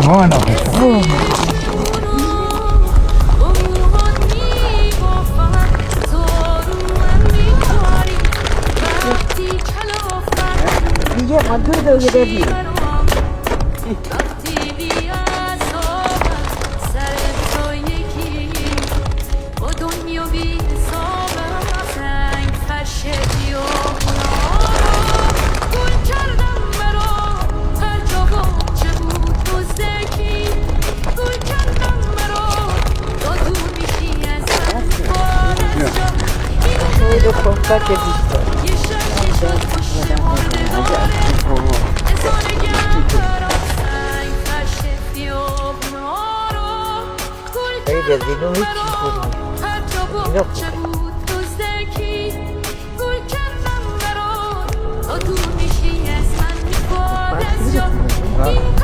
No, no. دیگه قدر دو گرفتی خیلی خوبه که بیشتر خیلی دینو هیچی کنی اینو خوبه